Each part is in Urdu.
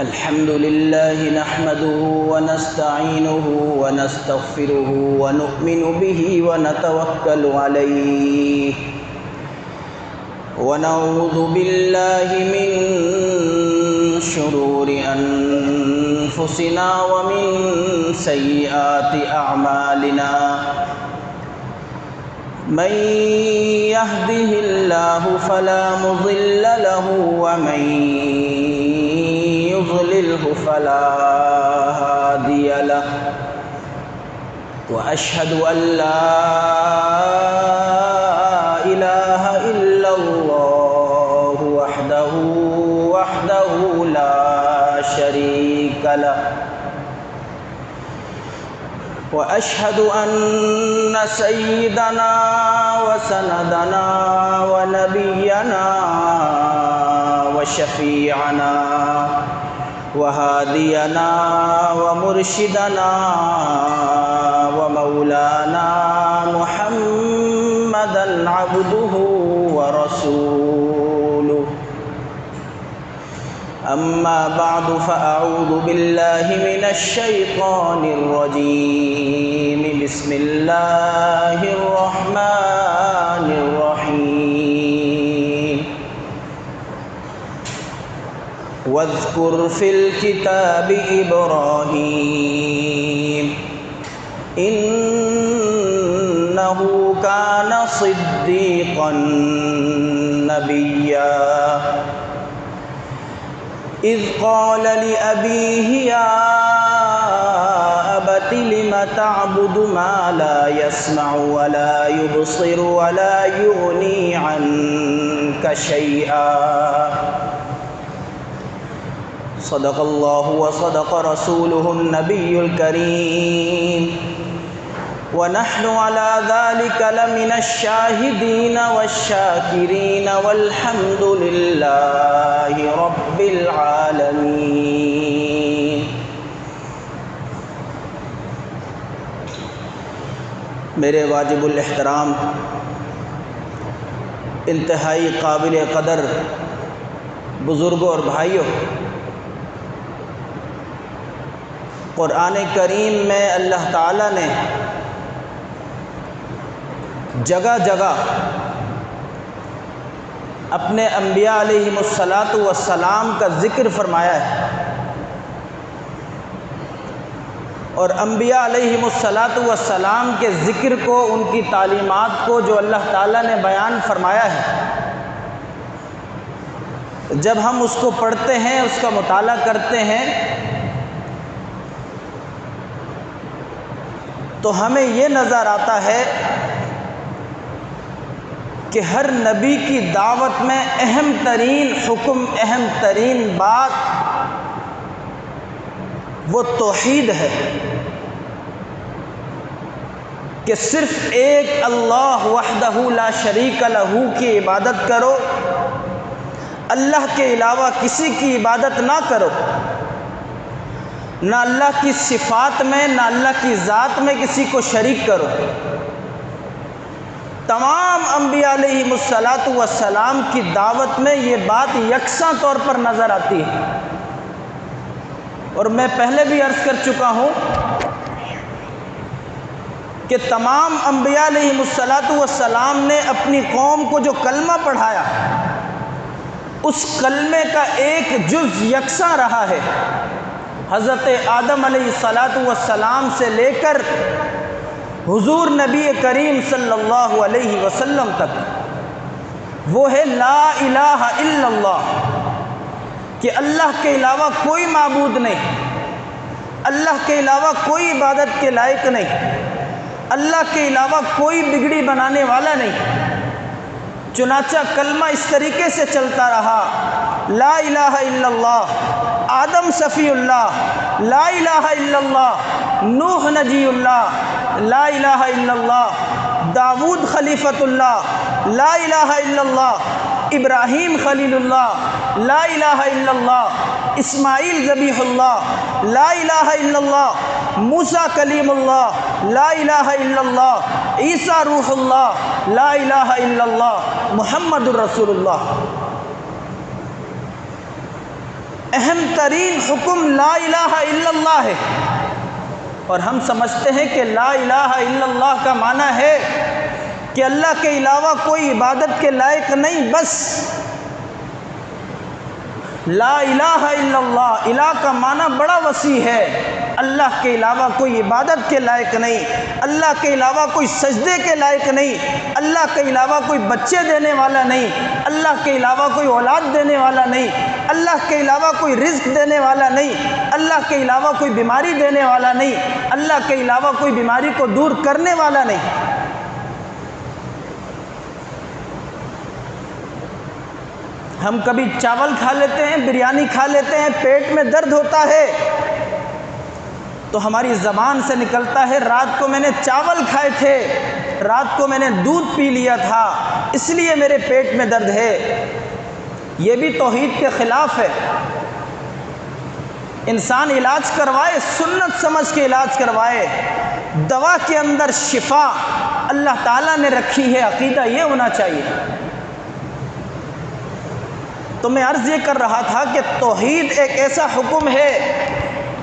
الحمد لله نحمده ونستعينه ونستغفره ونؤمن به ونتوكل عليه ونعوذ بالله من شرور أنفسنا ومن سيئات أعمالنا من يهده الله فلا مضل له ومن يضلله فلا هادي له وأشهد أن لا إله إلا الله وحده لا شريك له وأشهد أن سيدنا وسندنا ونبينا وشفيعنا وهادينا ومرشدنا ومولانا محمدا عبده ورسوله أما بعد فأعوذ بالله من الشيطان الرجيم بسم الله الرحمن الرحيم واذكر في الكتاب إبراهيم إنه كان صديقا نبيا إذ قال لأبيه يا أبت لم تعبد ما لا يسمع ولا يبصر ولا يغني عنك شيئا صدق الله وصدق رسوله النبي الكريم ونحن على ذلك لمن الشاهدين والشاكرين والحمد لله رب العالمين. میرے واجب الاحترام انتہائی قابل قدر بزرگوں اور بھائیوں، قرآن کریم میں اللہ تعالیٰ نے جگہ جگہ اپنے انبیاء علیہم السلام کا ذکر فرمایا ہے، اور انبیاء علیہم السلام کے ذکر کو، ان کی تعلیمات کو جو اللہ تعالیٰ نے بیان فرمایا ہے، جب ہم اس کو پڑھتے ہیں، اس کا مطالعہ کرتے ہیں، تو ہمیں یہ نظر آتا ہے کہ ہر نبی کی دعوت میں اہم ترین حکم، اہم ترین بات وہ توحید ہے کہ صرف ایک اللہ وحدہ لا شریک لہ کی عبادت کرو، اللہ کے علاوہ کسی کی عبادت نہ کرو، نہ اللہ کی صفات میں نہ اللہ کی ذات میں کسی کو شریک کرو۔ تمام انبیاء علیہم السلام کی دعوت میں یہ بات یکساں طور پر نظر آتی ہے، اور میں پہلے بھی عرض کر چکا ہوں کہ تمام انبیاء علیہم السلام نے اپنی قوم کو جو کلمہ پڑھایا، اس کلمے کا ایک جز یکساں رہا ہے۔ حضرت آدم علیہ السلام سے لے کر حضور نبی کریم صلی اللہ علیہ وسلم تک وہ ہے لا الہ الا اللہ، کہ اللہ کے علاوہ کوئی معبود نہیں، اللہ کے علاوہ کوئی عبادت کے لائق نہیں، اللہ کے علاوہ کوئی بگڑی بنانے والا نہیں۔ چنانچہ کلمہ اس طریقے سے چلتا رہا، لا الہ الا اللہ، آدم صفی اللہ، لا الہ الا اللہ، نوح نجی اللہ، لا الہ الا اللہ، داود خلیفۃ اللہ، لا الہ الا اللہ، ابراہیم خلیل اللہ، لا الہ الا اللہ، اسماعیل ذبیح اللہ، لا الہ الا اللہ، موسیٰ کلیم اللہ، لا الہ الا اللہ، عیسیٰ روح اللہ، لا الہ الا اللہ، محمد الرسول اللہ۔ اہم ترین حکم لا الہ الا اللہ ہے، اور ہم سمجھتے ہیں کہ لا الہ الا اللہ کا معنی ہے کہ اللہ کے علاوہ کوئی عبادت کے لائق نہیں، بس لا الہ الا اللہ، الہ کا معنی بڑا وسیع ہے، اللہ کے علاوہ کوئی عبادت کے لائق نہیں، اللہ کے علاوہ کوئی سجدے کے لائق نہیں، اللہ کے علاوہ کوئی بچے دینے والا نہیں، اللہ کے علاوہ کوئی اولاد دینے والا نہیں، اللہ کے علاوہ کوئی رزق دینے والا نہیں، اللہ کے علاوہ کوئی بیماری دینے والا نہیں، اللہ کے علاوہ کوئی بیماری کو دور کرنے والا نہیں۔ ہم کبھی چاول کھا لیتے ہیں، بریانی کھا لیتے ہیں، پیٹ میں درد ہوتا ہے تو ہماری زبان سے نکلتا ہے رات کو میں نے چاول کھائے تھے، رات کو میں نے دودھ پی لیا تھا، اس لیے میرے پیٹ میں درد ہے۔ یہ بھی توحید کے خلاف ہے۔ انسان علاج کروائے، سنت سمجھ کے علاج کروائے، دوا کے اندر شفا اللہ تعالیٰ نے رکھی ہے، عقیدہ یہ ہونا چاہیے۔ تو میں عرض یہ کر رہا تھا کہ توحید ایک ایسا حکم ہے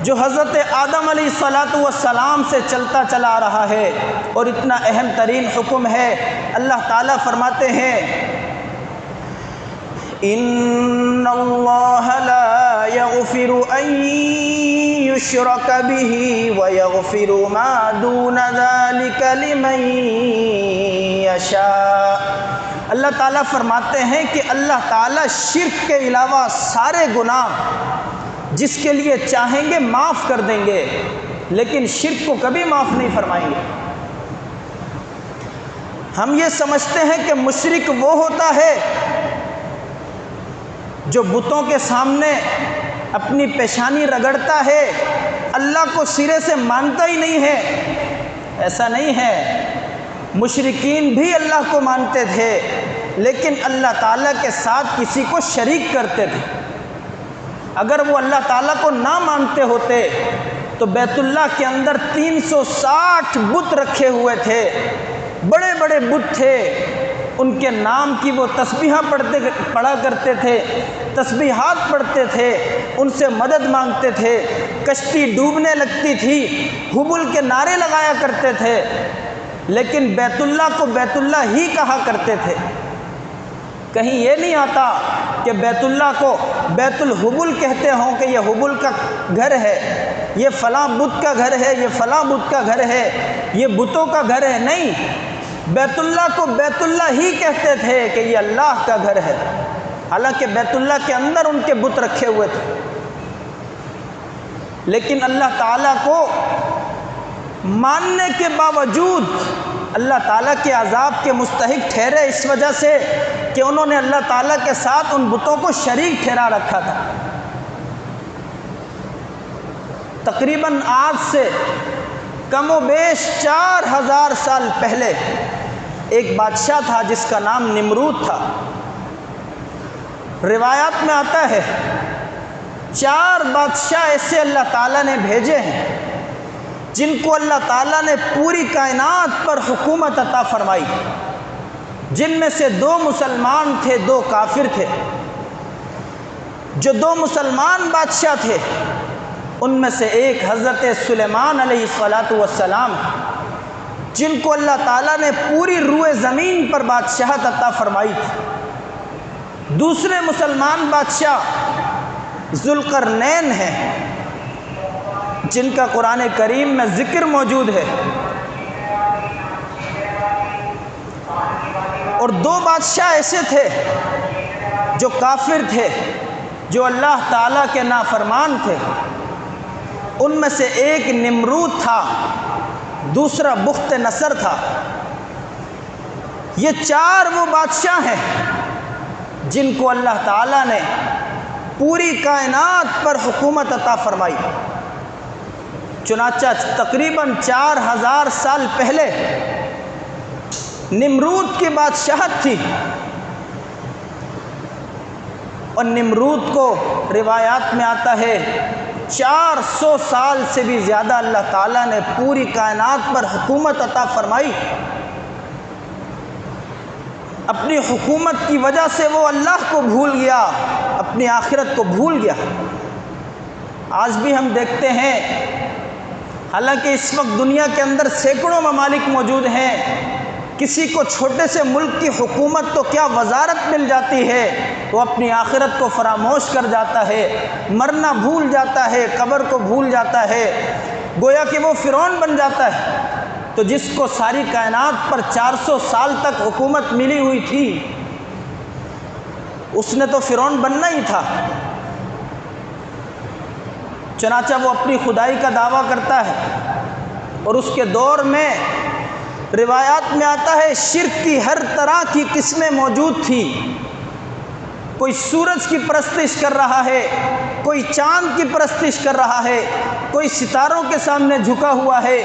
جو حضرت آدم علیہ السلام سے چلتا چلا آ رہا ہے، اور اتنا اہم ترین حکم ہے۔ اللہ تعالیٰ فرماتے ہیں ان اللہ لا یغفر ان یشرک بہ ویغفر ما دون ذلک لمن یشاء۔ اللہ تعالیٰ فرماتے ہیں کہ اللہ تعالیٰ شرک کے علاوہ سارے گناہ جس کے لیے چاہیں گے معاف کر دیں گے، لیکن شرک کو کبھی معاف نہیں فرمائیں گے۔ ہم یہ سمجھتے ہیں کہ مشرک وہ ہوتا ہے جو بتوں کے سامنے اپنی پیشانی رگڑتا ہے، اللہ کو سرے سے مانتا ہی نہیں ہے۔ ایسا نہیں ہے، مشرکین بھی اللہ کو مانتے تھے، لیکن اللہ تعالیٰ کے ساتھ کسی کو شریک کرتے تھے۔ اگر وہ اللہ تعالیٰ کو نہ مانتے ہوتے تو بیت اللہ کے اندر 360 بت رکھے ہوئے تھے، بڑے بڑے بت تھے، ان کے نام کی وہ تسبیحاں پڑھا کرتے تھے، تسبیحات پڑھتے تھے، ان سے مدد مانگتے تھے، کشتی ڈوبنے لگتی تھی، حبل کے نعرے لگایا کرتے تھے، لیکن بیت اللہ کو بیت اللہ ہی کہا کرتے تھے۔ کہیں یہ نہیں آتا کہ بیت اللہ کو بیت الحبل کہتے ہوں کہ یہ حبل کا گھر ہے، یہ فلاں بت کا گھر ہے، یہ فلاں بت کا گھر ہے، یہ بتوں کا گھر ہے۔ نہیں، بیت اللہ کو بیت اللہ ہی کہتے تھے کہ یہ اللہ کا گھر ہے، حالانکہ بیت اللہ کے اندر ان کے بت رکھے ہوئے تھے۔ لیکن اللہ تعالیٰ کو ماننے کے باوجود اللہ تعالیٰ کے عذاب کے مستحق ٹھہرے، اس وجہ سے کہ انہوں نے اللہ تعالیٰ کے ساتھ ان بتوں کو شریک ٹھہرا رکھا تھا۔ تقریباً آج سے کم و بیش 4000 سال پہلے ایک بادشاہ تھا جس کا نام نمرود تھا۔ روایات میں آتا ہے 4 بادشاہ ایسے اللہ تعالیٰ نے بھیجے ہیں جن کو اللہ تعالیٰ نے پوری کائنات پر حکومت عطا فرمائی، جن میں سے 2 مسلمان تھے، 2 کافر تھے۔ جو 2 مسلمان بادشاہ تھے ان میں سے ایک حضرت سلیمان علیہ السلام، جن کو اللہ تعالیٰ نے پوری روئے زمین پر بادشاہت عطا فرمائی تھی۔ دوسرے مسلمان بادشاہ ذوالقرنین ہیں، جن کا قرآن کریم میں ذکر موجود ہے۔ اور 2 بادشاہ ایسے تھے جو کافر تھے، جو اللہ تعالیٰ کے نافرمان تھے۔ ان میں سے ایک نمرود تھا، دوسرا بخت نصر تھا۔ یہ 4 وہ بادشاہ ہیں جن کو اللہ تعالیٰ نے پوری کائنات پر حکومت عطا فرمائی۔ چنانچہ تقریباً 4000 سال پہلے نمرود کی بادشاہت تھی، اور نمرود کو روایات میں آتا ہے 400 سال سے بھی زیادہ اللہ تعالیٰ نے پوری کائنات پر حکومت عطا فرمائی۔ اپنی حکومت کی وجہ سے وہ اللہ کو بھول گیا، اپنی آخرت کو بھول گیا۔ آج بھی ہم دیکھتے ہیں، حالانکہ اس وقت دنیا کے اندر سینکڑوں ممالک موجود ہیں، کسی کو چھوٹے سے ملک کی حکومت تو کیا وزارت مل جاتی ہے، وہ اپنی آخرت کو فراموش کر جاتا ہے، مرنا بھول جاتا ہے، قبر کو بھول جاتا ہے، گویا کہ وہ فرعون بن جاتا ہے۔ تو جس کو ساری کائنات پر 400 سال تک حکومت ملی ہوئی تھی، اس نے تو فرعون بننا ہی تھا۔ چنانچہ وہ اپنی خدائی کا دعویٰ کرتا ہے، اور اس کے دور میں روایات میں آتا ہے شرک کی ہر طرح کی قسمیں موجود تھی۔ کوئی سورج کی پرستش کر رہا ہے، کوئی چاند کی پرستش کر رہا ہے، کوئی ستاروں کے سامنے جھکا ہوا ہے،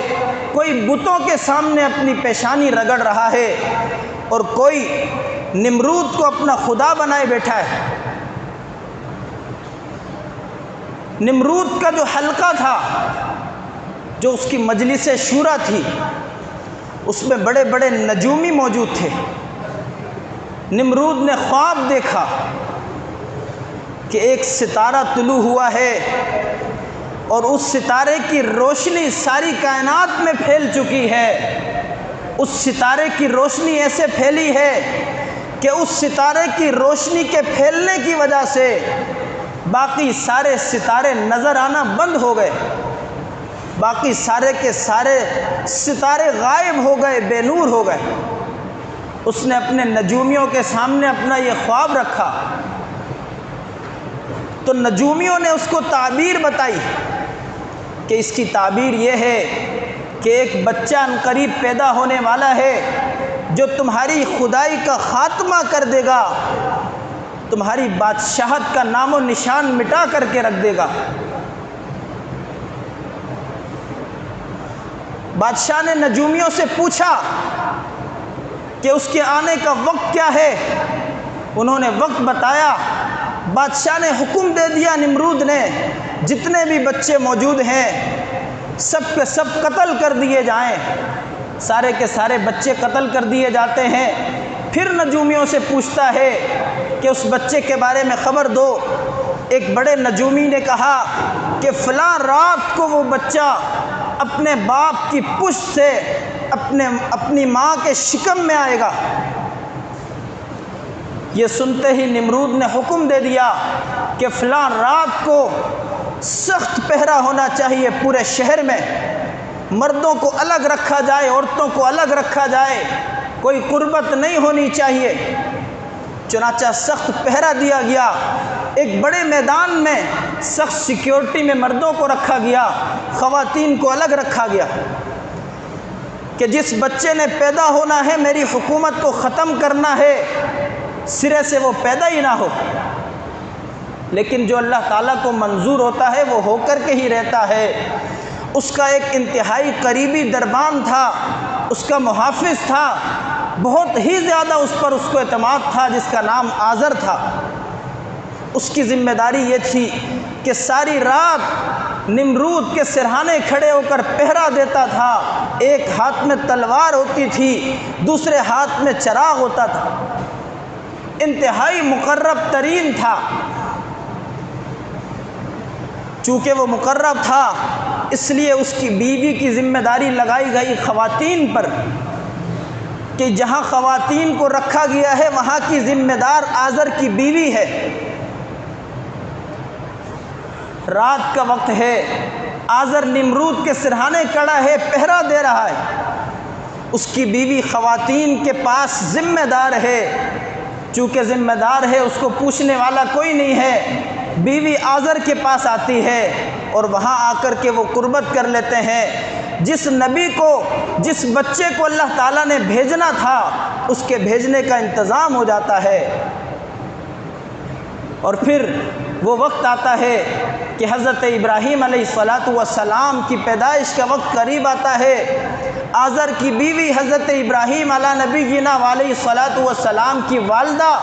کوئی بتوں کے سامنے اپنی پیشانی رگڑ رہا ہے، اور کوئی نمرود کو اپنا خدا بنائے بیٹھا ہے۔ نمرود کا جو حلقہ تھا، جو اس کی مجلس شورا تھی، اس میں بڑے بڑے نجومی موجود تھے۔ نمرود نے خواب دیکھا کہ ایک ستارہ طلوع ہوا ہے، اور اس ستارے کی روشنی ساری کائنات میں پھیل چکی ہے۔ اس ستارے کی روشنی ایسے پھیلی ہے کہ اس ستارے کی روشنی کے پھیلنے کی وجہ سے باقی سارے ستارے نظر آنا بند ہو گئے، باقی سارے کے سارے ستارے غائب ہو گئے، بے نور ہو گئے۔ اس نے اپنے نجومیوں کے سامنے اپنا یہ خواب رکھا، تو نجومیوں نے اس کو تعبیر بتائی کہ اس کی تعبیر یہ ہے کہ ایک بچہ عنقریب پیدا ہونے والا ہے جو تمہاری خدائی کا خاتمہ کر دے گا، تمہاری بادشاہت کا نام و نشان مٹا کر کے رکھ دے گا۔ بادشاہ نے نجومیوں سے پوچھا کہ اس کے آنے کا وقت کیا ہے، انہوں نے وقت بتایا۔ بادشاہ نے حکم دے دیا، نمرود نے جتنے بھی بچے موجود ہیں سب کے سب قتل کر دیے جائیں۔ سارے کے سارے بچے قتل کر دیے جاتے ہیں۔ پھر نجومیوں سے پوچھتا ہے کہ اس بچے کے بارے میں خبر دو۔ ایک بڑے نجومی نے کہا کہ فلاں رات کو وہ بچہ اپنے باپ کی پشت سے اپنی ماں کے شکم میں آئے گا۔ یہ سنتے ہی نمرود نے حکم دے دیا کہ فلاں رات کو سخت پہرا ہونا چاہیے پورے شہر میں، مردوں کو الگ رکھا جائے، عورتوں کو الگ رکھا جائے، کوئی قربت نہیں ہونی چاہیے۔ چنانچہ سخت پہرا دیا گیا، ایک بڑے میدان میں سخت سیکیورٹی میں مردوں کو رکھا گیا، خواتین کو الگ رکھا گیا کہ جس بچے نے پیدا ہونا ہے، میری حکومت کو ختم کرنا ہے، سرے سے وہ پیدا ہی نہ ہو۔ لیکن جو اللہ تعالیٰ کو منظور ہوتا ہے وہ ہو کر کے ہی رہتا ہے۔ اس کا ایک انتہائی قریبی دربان تھا، اس کا محافظ تھا، بہت ہی زیادہ اس پر اس کو اعتماد تھا، جس کا نام آزر تھا۔ اس کی ذمہ داری یہ تھی کہ ساری رات نمرود کے سرہانے کھڑے ہو کر پہرا دیتا تھا۔ ایک ہاتھ میں تلوار ہوتی تھی، دوسرے ہاتھ میں چراغ ہوتا تھا، انتہائی مقرب ترین تھا۔ چونکہ وہ مقرب تھا اس لیے اس کی بیوی کی ذمہ داری لگائی گئی خواتین پر کہ جہاں خواتین کو رکھا گیا ہے وہاں کی ذمہ دار آزر کی بیوی ہے۔ رات کا وقت ہے، آزر نمرود کے سرہانے کھڑا ہے، پہرا دے رہا ہے۔ اس کی بیوی خواتین کے پاس ذمہ دار ہے، چونکہ ذمہ دار ہے اس کو پوچھنے والا کوئی نہیں ہے۔ بیوی آزر کے پاس آتی ہے اور وہاں آ کر کے وہ قربت کر لیتے ہیں۔ جس نبی کو، جس بچے کو اللہ تعالیٰ نے بھیجنا تھا اس کے بھیجنے کا انتظام ہو جاتا ہے۔ اور پھر وہ وقت آتا ہے کہ حضرت ابراہیم علیہ السلام کی پیدائش کا وقت قریب آتا ہے۔ آزر کی بیوی حضرت ابراہیم علیہ نبینا علیہ السلام کی والدہ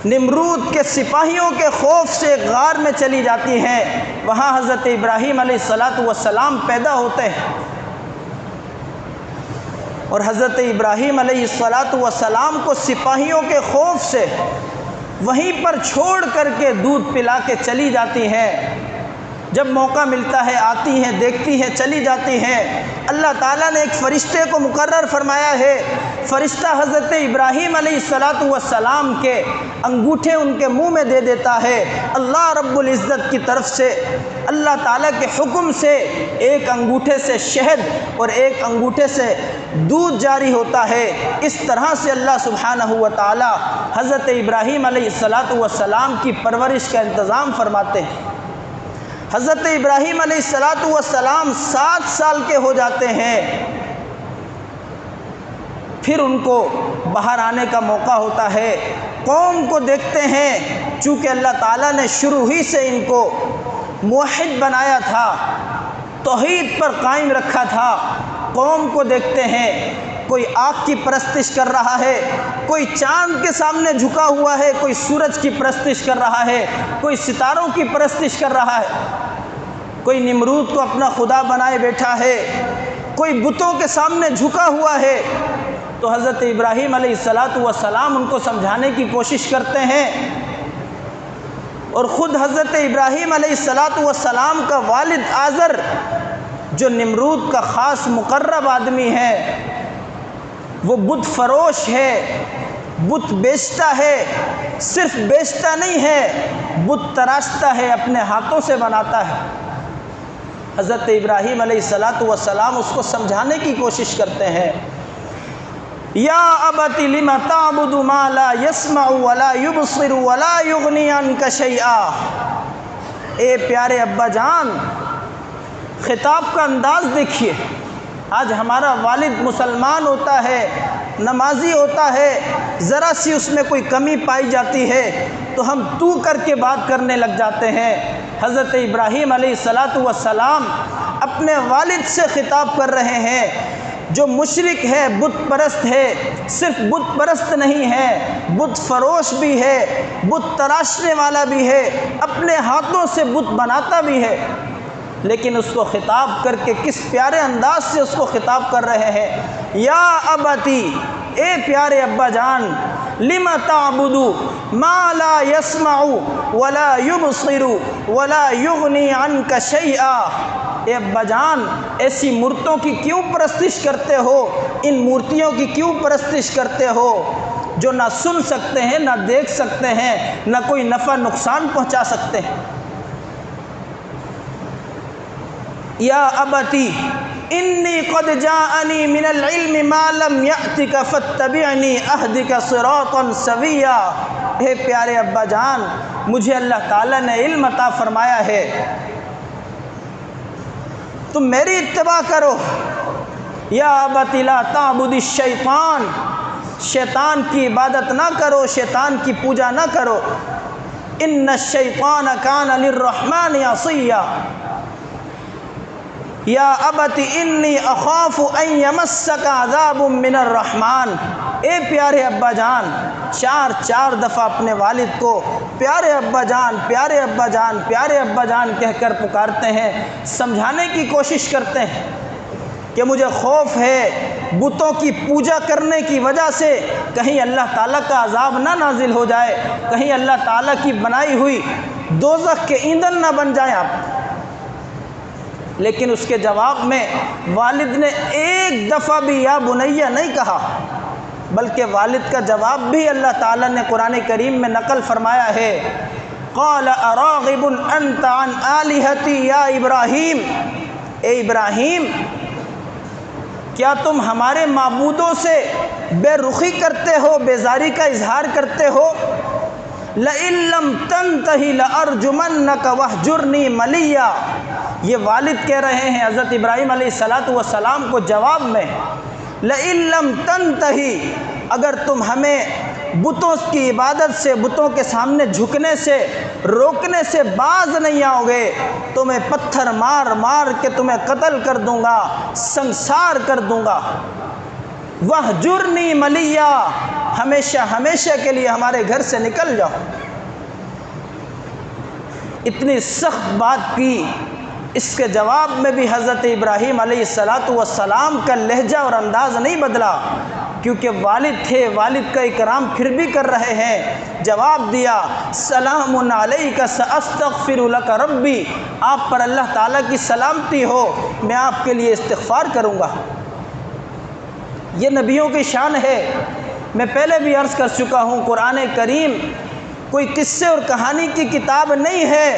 نمرود کے سپاہیوں کے خوف سے غار میں چلی جاتی ہیں، وہاں حضرت ابراہیم علیہ السلام پیدا ہوتے ہیں، اور حضرت ابراہیم علیہ السلام کو سپاہیوں کے خوف سے وہیں پر چھوڑ کر کے دودھ پلا کے چلی جاتی ہیں، جب موقع ملتا ہے آتی ہیں، دیکھتی ہیں، چلی جاتی ہیں۔ اللہ تعالیٰ نے ایک فرشتے کو مقرر فرمایا ہے، فرشتہ حضرت ابراہیم علیہ السلام کے انگوٹھے ان کے منہ میں دے دیتا ہے۔ اللہ رب العزت کی طرف سے، اللہ تعالیٰ کے حکم سے ایک انگوٹھے سے شہد اور ایک انگوٹھے سے دودھ جاری ہوتا ہے۔ اس طرح سے اللہ سبحانہ و تعالیٰ حضرت ابراہیم علیہ السلام کی پرورش کا انتظام فرماتے ہیں۔ حضرت ابراہیم علیہ السلام 7 سال کے ہو جاتے ہیں، پھر ان کو باہر آنے کا موقع ہوتا ہے، قوم کو دیکھتے ہیں، چونکہ اللہ تعالیٰ نے شروع ہی سے ان کو موحد بنایا تھا، توحید پر قائم رکھا تھا۔ قوم کو دیکھتے ہیں، کوئی آگ کی پرستش کر رہا ہے، کوئی چاند کے سامنے جھکا ہوا ہے، کوئی سورج کی پرستش کر رہا ہے، کوئی ستاروں کی پرستش کر رہا ہے، کوئی نمرود کو اپنا خدا بنائے بیٹھا ہے، کوئی بتوں کے سامنے جھکا ہوا ہے۔ تو حضرت ابراہیم علیہ السلام ان کو سمجھانے کی کوشش کرتے ہیں، اور خود حضرت ابراہیم علیہ السلام کا والد آزر جو نمرود کا خاص مقرب آدمی ہے، وہ بت فروش ہے، بت بیچتا ہے، صرف بیچتا نہیں ہے، بت تراشتا ہے، اپنے ہاتھوں سے بناتا ہے۔ حضرت ابراہیم علیہ السلام اس کو سمجھانے کی کوشش کرتے ہیں، یا ابت لم تعبد ما لا يسمع ولا يبصر ولا يغني عنك شيئا۔ اے پیارے ابا جان، خطاب کا انداز دیکھیے۔ آج ہمارا والد مسلمان ہوتا ہے، نمازی ہوتا ہے، ذرا سی اس میں کوئی کمی پائی جاتی ہے تو ہم تو کر کے بات کرنے لگ جاتے ہیں۔ حضرت ابراہیم علیہ السلام اپنے والد سے خطاب کر رہے ہیں، جو مشرک ہے، بت پرست ہے، صرف بت پرست نہیں ہے، بت فروش بھی ہے، بت تراشنے والا بھی ہے، اپنے ہاتھوں سے بت بناتا بھی ہے، لیکن اس کو خطاب کر کے کس پیارے انداز سے اس کو خطاب کر رہے ہیں، یا ابتی، اے پیارے ابا جان، لم تعبد ما لا يسمع ولا يبصر ولا يغني عنك شيئا۔ اے ابا جان، ایسی مورتوں کی کیوں پرستش کرتے ہو، ان مورتیوں کی کیوں پرستش کرتے ہو جو نہ سن سکتے ہیں، نہ دیکھ سکتے ہیں، نہ کوئی نفع نقصان پہنچا سکتے ہیں۔ یا ابتی انی قد جاءنی من العلم ما لم یأتک فاتبعنی اہدک صراطا سویا۔ اے پیارے ابا جان، مجھے اللہ تعالیٰ نے علم عطا فرمایا ہے، تم میری اتباع کرو۔ یا ابت لا تعبد الشیطان، شیطان کی عبادت نہ کرو، شیطان کی پوجا نہ کرو۔ ان الشیطان کان للرحمن عصیا۔ یا ابت انی اخاف ان یمسک عذاب من الرحمن۔ اے پیارے ابا جان، چار دفعہ اپنے والد کو پیارے ابا جان، پیارے ابا جان، پیارے ابا جان کہہ کر پکارتے ہیں، سمجھانے کی کوشش کرتے ہیں کہ مجھے خوف ہے بتوں کی پوجا کرنے کی وجہ سے کہیں اللہ تعالیٰ کا عذاب نہ نازل ہو جائے، کہیں اللہ تعالیٰ کی بنائی ہوئی دوزخ کے ایندھن نہ بن جائیں آپ۔ لیکن اس کے جواب میں والد نے ایک دفعہ بھی یا بنیہ نہیں کہا، بلکہ والد کا جواب بھی اللہ تعالیٰ نے قرآن کریم میں نقل فرمایا ہے، قال اراغب انت عن آلہتی یا ابراہیم۔ اے ابراہیم، کیا تم ہمارے معبودوں سے بے رخی کرتے ہو، بیزاری کا اظہار کرتے ہو؟ لئن لم تنتہی لأرجمنک وہجرنی ملیا۔ یہ والد کہہ رہے ہیں حضرت ابراہیم علیہ السلام کو جواب میں، لئن لم تنتہی، اگر تم ہمیں بتوں کی عبادت سے، بتوں کے سامنے جھکنے سے روکنے سے باز نہیں آؤ گے تو میں پتھر مار مار کے تمہیں قتل کر دوں گا، سنسار کر دوں گا۔ وہجرنی ملیا، ہمیشہ ہمیشہ کے لیے ہمارے گھر سے نکل جاؤ۔ اتنی سخت بات کی، اس کے جواب میں بھی حضرت ابراہیم علیہ السلام کا لہجہ اور انداز نہیں بدلا، کیونکہ والد تھے، والد کا اکرام پھر بھی کر رہے ہیں۔ جواب دیا سلام علیک ساستغفر لک ربی، آپ پر اللہ تعالیٰ کی سلامتی ہو، میں آپ کے لیے استغفار کروں گا۔ یہ نبیوں کی شان ہے۔ میں پہلے بھی عرض کر چکا ہوں، قرآن کریم کوئی قصے اور کہانی کی کتاب نہیں ہے۔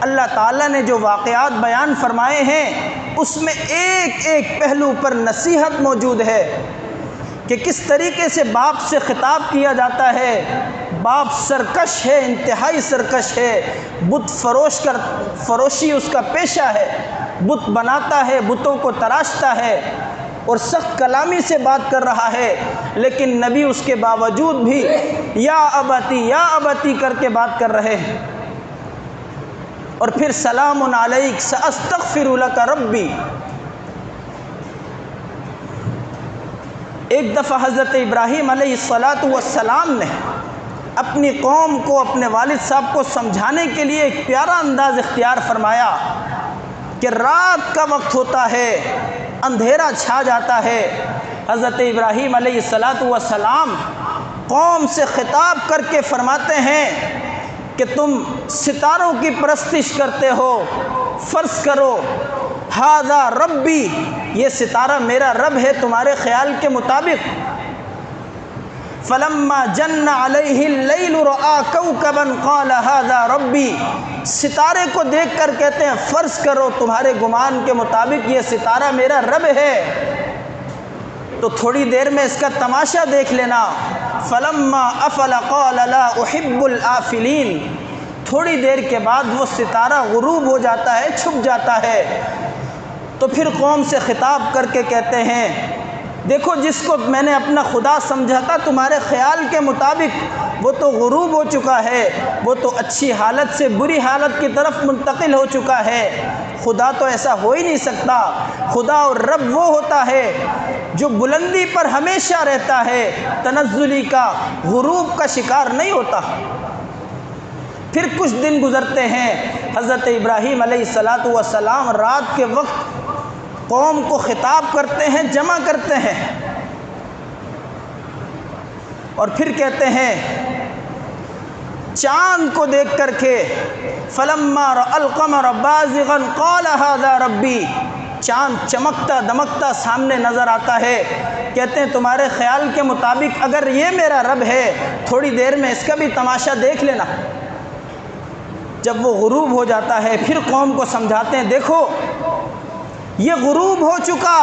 اللہ تعالیٰ نے جو واقعات بیان فرمائے ہیں اس میں ایک ایک پہلو پر نصیحت موجود ہے کہ کس طریقے سے باپ سے خطاب کیا جاتا ہے۔ باپ سرکش ہے، انتہائی سرکش ہے، بت فروشی اس کا پیشہ ہے، بت بناتا ہے، بتوں کو تراشتا ہے اور سخت کلامی سے بات کر رہا ہے، لیکن نبی اس کے باوجود بھی یا ابتی کر کے بات کر رہے ہیں۔ اور پھر سلام علیک ساستغفر لک ربی۔ ایک دفعہ حضرت ابراہیم علیہ السلام نے اپنی قوم کو، اپنے والد صاحب کو سمجھانے کے لیے ایک پیارا انداز اختیار فرمایا کہ رات کا وقت ہوتا ہے، اندھیرا چھا جاتا ہے۔ حضرت ابراہیم علیہ السلام قوم سے خطاب کر کے فرماتے ہیں کہ تم ستاروں کی پرستش کرتے ہو، فرض کرو ھذا ربی، یہ ستارہ میرا رب ہے تمہارے خیال کے مطابق۔ فلما جن علیہ اللیل رأى کوکبا قال ھذا ربی، ستارے کو دیکھ کر کہتے ہیں فرض کرو تمہارے گمان کے مطابق یہ ستارہ میرا رب ہے، تو تھوڑی دیر میں اس کا تماشا دیکھ لینا۔ فلما افل قال لا احب الآفلین، تھوڑی دیر کے بعد وہ ستارہ غروب ہو جاتا ہے، چھپ جاتا ہے۔ تو پھر قوم سے خطاب کر کے کہتے ہیں دیکھو جس کو میں نے اپنا خدا سمجھا تھا تمہارے خیال کے مطابق وہ تو غروب ہو چکا ہے، وہ تو اچھی حالت سے بری حالت کی طرف منتقل ہو چکا ہے۔ خدا تو ایسا ہو ہی نہیں سکتا۔ خدا اور رب وہ ہوتا ہے جو بلندی پر ہمیشہ رہتا ہے، تنزلی کا، غروب کا شکار نہیں ہوتا۔ پھر کچھ دن گزرتے ہیں، حضرت ابراہیم علیہ السلام رات کے وقت قوم کو خطاب کرتے ہیں، جمع کرتے ہیں، اور پھر کہتے ہیں چاند کو دیکھ کر کے فلما رأى القمر بازغا قال ھذا ربی، چاند چمکتا دمکتا سامنے نظر آتا ہے، کہتے ہیں تمہارے خیال کے مطابق اگر یہ میرا رب ہے تھوڑی دیر میں اس کا بھی تماشا دیکھ لینا۔ جب وہ غروب ہو جاتا ہے پھر قوم کو سمجھاتے ہیں دیکھو یہ غروب ہو چکا،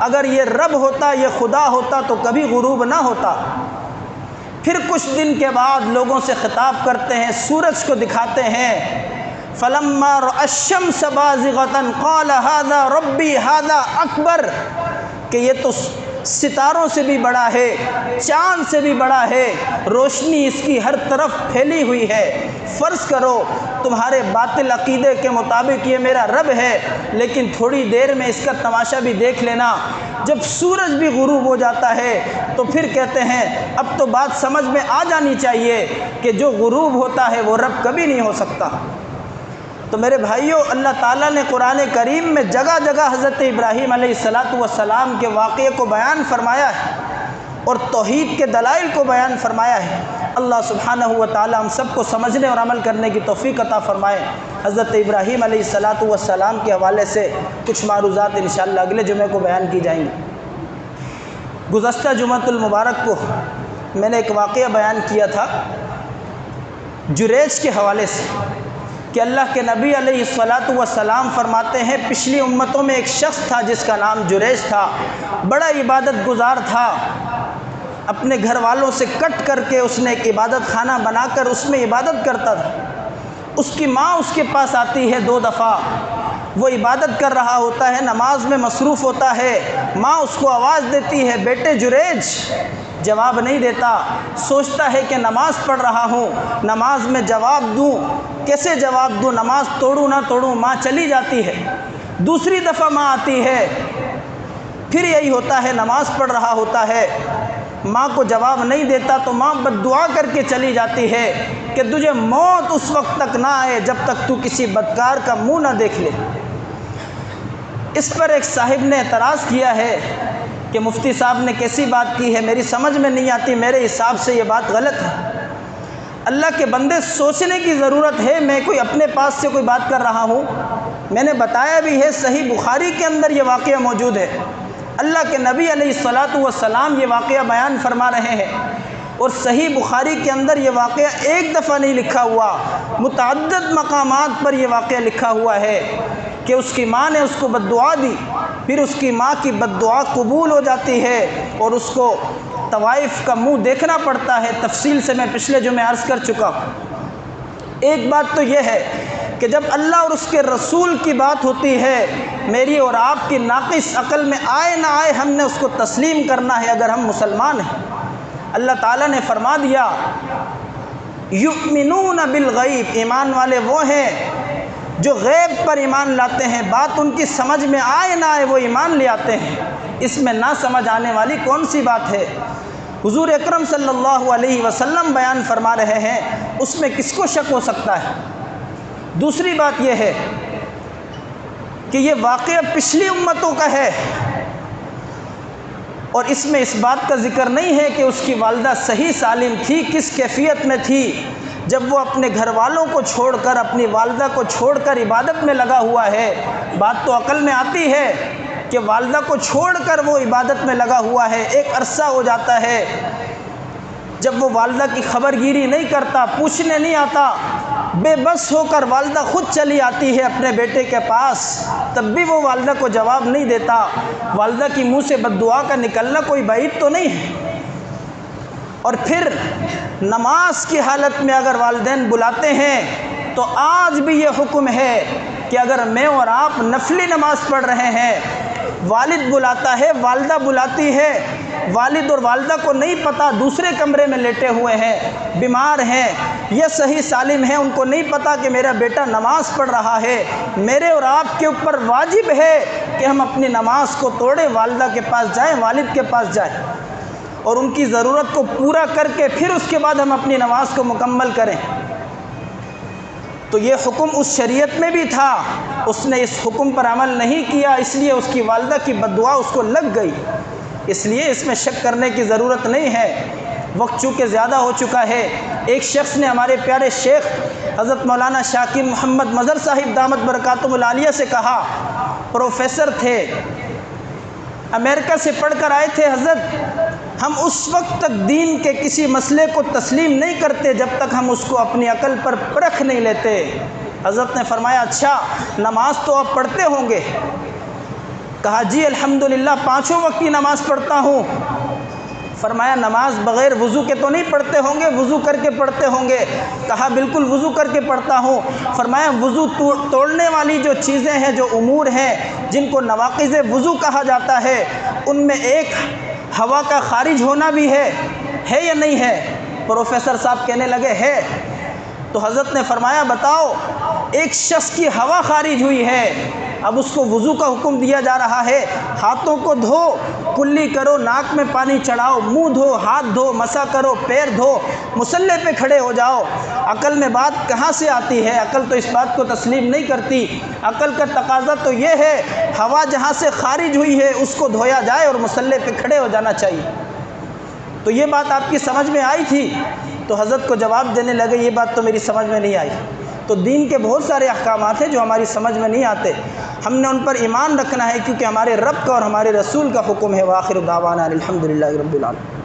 اگر یہ رب ہوتا، یہ خدا ہوتا تو کبھی غروب نہ ہوتا۔ پھر کچھ دن کے بعد لوگوں سے خطاب کرتے ہیں، سورج کو دکھاتے ہیں، فلما رأى الشمس بازغة قال ھذا ربی ھذا اکبر، کہ یہ تو ستاروں سے بھی بڑا ہے، چاند سے بھی بڑا ہے، روشنی اس کی ہر طرف پھیلی ہوئی ہے۔ فرض کرو تمہارے باطل عقیدے کے مطابق یہ میرا رب ہے، لیکن تھوڑی دیر میں اس کا تماشا بھی دیکھ لینا۔ جب سورج بھی غروب ہو جاتا ہے تو پھر کہتے ہیں اب تو بات سمجھ میں آ جانی چاہیے کہ جو غروب ہوتا ہے وہ رب کبھی نہیں ہو سکتا۔ تو میرے بھائیوں، اللہ تعالیٰ نے قرآن کریم میں جگہ جگہ حضرت ابراہیم علیہ السلام کے واقعے کو بیان فرمایا ہے اور توحید کے دلائل کو بیان فرمایا ہے۔ اللہ سبحانہ و تعالیٰ ہم سب کو سمجھنے اور عمل کرنے کی توفیق عطا فرمائے۔ حضرت ابراہیم علیہ السلام کے حوالے سے کچھ معروضات انشاءاللہ اگلے جمعے کو بیان کی جائیں گی۔ گزشتہ جمعۃ المبارک کو میں نے ایک واقعہ بیان کیا تھا جریج کے حوالے سے کہ اللہ کے نبی علیہ السلام فرماتے ہیں پچھلی امتوں میں ایک شخص تھا جس کا نام جریج تھا، بڑا عبادت گزار تھا، اپنے گھر والوں سے کٹ کر کے اس نے ایک عبادت خانہ بنا کر اس میں عبادت کرتا تھا۔ اس کی ماں اس کے پاس آتی ہے 2 دفعہ، وہ عبادت کر رہا ہوتا ہے، نماز میں مصروف ہوتا ہے، ماں اس کو آواز دیتی ہے بیٹے جریج، جواب نہیں دیتا، سوچتا ہے کہ نماز پڑھ رہا ہوں، نماز میں جواب دوں، کیسے جواب دوں، نماز توڑوں نہ توڑوں، ماں چلی جاتی ہے۔ دوسری دفعہ ماں آتی ہے، پھر یہی ہوتا ہے، نماز پڑھ رہا ہوتا ہے، ماں کو جواب نہیں دیتا تو ماں بد دعا کر کے چلی جاتی ہے کہ تجھے موت اس وقت تک نہ آئے جب تک تو کسی بدکار کا منہ نہ دیکھ لے۔ اس پر ایک صاحب نے اعتراض کیا ہے کہ مفتی صاحب نے کیسی بات کی ہے، میری سمجھ میں نہیں آتی، میرے حساب سے یہ بات غلط ہے۔ اللہ کے بندے سوچنے کی ضرورت ہے، میں کوئی اپنے پاس سے کوئی بات کر رہا ہوں، میں نے بتایا بھی ہے، صحیح بخاری کے اندر یہ واقعہ موجود ہے، اللہ کے نبی علیہ الصلاۃ والسلام یہ واقعہ بیان فرما رہے ہیں، اور صحیح بخاری کے اندر یہ واقعہ ایک دفعہ نہیں لکھا ہوا، متعدد مقامات پر یہ واقعہ لکھا ہوا ہے کہ اس کی ماں نے اس کو بد دعا دی، پھر اس کی ماں کی بد دعا قبول ہو جاتی ہے اور اس کو طوائف کا منہ دیکھنا پڑتا ہے۔ تفصیل سے میں پچھلے جمعے عرض کر چکا ہوں۔ ایک بات تو یہ ہے کہ جب اللہ اور اس کے رسول کی بات ہوتی ہے، میری اور آپ کی ناقص عقل میں آئے نہ آئے، ہم نے اس کو تسلیم کرنا ہے اگر ہم مسلمان ہیں۔ اللہ تعالیٰ نے فرما دیا یؤمنون بالغیب، ایمان والے وہ ہیں جو غیب پر ایمان لاتے ہیں، بات ان کی سمجھ میں آئے نہ آئے وہ ایمان لے آتے ہیں، اس میں نہ سمجھ آنے والی کون سی بات ہے؟ حضور اکرم صلی اللہ علیہ وسلم بیان فرما رہے ہیں، اس میں کس کو شک ہو سکتا ہے؟ دوسری بات یہ ہے کہ یہ واقعہ پچھلی امتوں کا ہے، اور اس میں اس بات کا ذکر نہیں ہے کہ اس کی والدہ صحیح سالم تھی، کس کیفیت میں تھی جب وہ اپنے گھر والوں کو چھوڑ کر، اپنی والدہ کو چھوڑ کر عبادت میں لگا ہوا ہے۔ بات تو عقل میں آتی ہے کہ والدہ کو چھوڑ کر وہ عبادت میں لگا ہوا ہے، ایک عرصہ ہو جاتا ہے جب وہ والدہ کی خبر گیری نہیں کرتا، پوچھنے نہیں آتا، بے بس ہو کر والدہ خود چلی آتی ہے اپنے بیٹے کے پاس، تب بھی وہ والدہ کو جواب نہیں دیتا۔ والدہ کی منہ سے بد دعا کا نکلنا کوئی بعید تو نہیں ہے۔ اور پھر نماز کی حالت میں اگر والدین بلاتے ہیں تو آج بھی یہ حکم ہے کہ اگر میں اور آپ نفلی نماز پڑھ رہے ہیں، والد بلاتا ہے، والدہ بلاتی ہے، والد اور والدہ کو نہیں پتہ، دوسرے کمرے میں لیٹے ہوئے ہیں، بیمار ہیں یا صحیح سالم ہیں، ان کو نہیں پتہ کہ میرا بیٹا نماز پڑھ رہا ہے، میرے اور آپ کے اوپر واجب ہے کہ ہم اپنی نماز کو توڑیں، والدہ کے پاس جائیں، والد کے پاس جائیں، اور ان کی ضرورت کو پورا کر کے پھر اس کے بعد ہم اپنی نماز کو مکمل کریں۔ تو یہ حکم اس شریعت میں بھی تھا، اس نے اس حکم پر عمل نہیں کیا، اس لیے اس کی والدہ کی بد دعا اس کو لگ گئی، اس لیے اس میں شک کرنے کی ضرورت نہیں ہے۔ وقت چونکہ زیادہ ہو چکا ہے، ایک شخص نے ہمارے پیارے شیخ حضرت مولانا شاکر محمد مظہر صاحب دامت برکاتہم العالیہ سے کہا، پروفیسر تھے، امریکہ سے پڑھ کر آئے تھے، حضرت ہم اس وقت تک دین کے کسی مسئلے کو تسلیم نہیں کرتے جب تک ہم اس کو اپنی عقل پر پرکھ نہیں لیتے۔ حضرت نے فرمایا اچھا نماز تو آپ پڑھتے ہوں گے؟ کہا جی الحمدللہ 5 وقت کی نماز پڑھتا ہوں۔ فرمایا نماز بغیر وضو کے تو نہیں پڑھتے ہوں گے، وضو کر کے پڑھتے ہوں گے؟ کہا بالکل وضو کر کے پڑھتا ہوں۔ فرمایا وضو توڑنے والی جو چیزیں ہیں، جو امور ہیں جن کو نواقض وضو کہا جاتا ہے، ان میں ایک ہوا کا خارج ہونا بھی ہے یا نہیں ہے؟ پروفیسر صاحب کہنے لگے ہے۔ تو حضرت نے فرمایا بتاؤ، ایک شخص کی ہوا خارج ہوئی ہے، اب اس کو وضو کا حکم دیا جا رہا ہے، ہاتھوں کو دھو، کلی کرو، ناک میں پانی چڑھاؤ، منہ دھو، ہاتھ دھو، مسح کرو، پیر دھو، مصلی پہ کھڑے ہو جاؤ۔ عقل میں بات کہاں سے آتی ہے؟ عقل تو اس بات کو تسلیم نہیں کرتی۔ عقل کا تقاضا تو یہ ہے ہوا جہاں سے خارج ہوئی ہے اس کو دھویا جائے اور مصلی پہ کھڑے ہو جانا چاہیے۔ تو یہ بات آپ کی سمجھ میں آئی تھی؟ تو حضرت کو جواب دینے لگے یہ بات تو میری سمجھ میں نہیں آئی۔ تو دین کے بہت سارے احکامات ہیں جو ہماری سمجھ میں نہیں آتے، ہم نے ان پر ایمان رکھنا ہے کیونکہ ہمارے رب کا اور ہمارے رسول کا حکم ہے۔ وآخر دعوانا الحمدللہ رب العالمین۔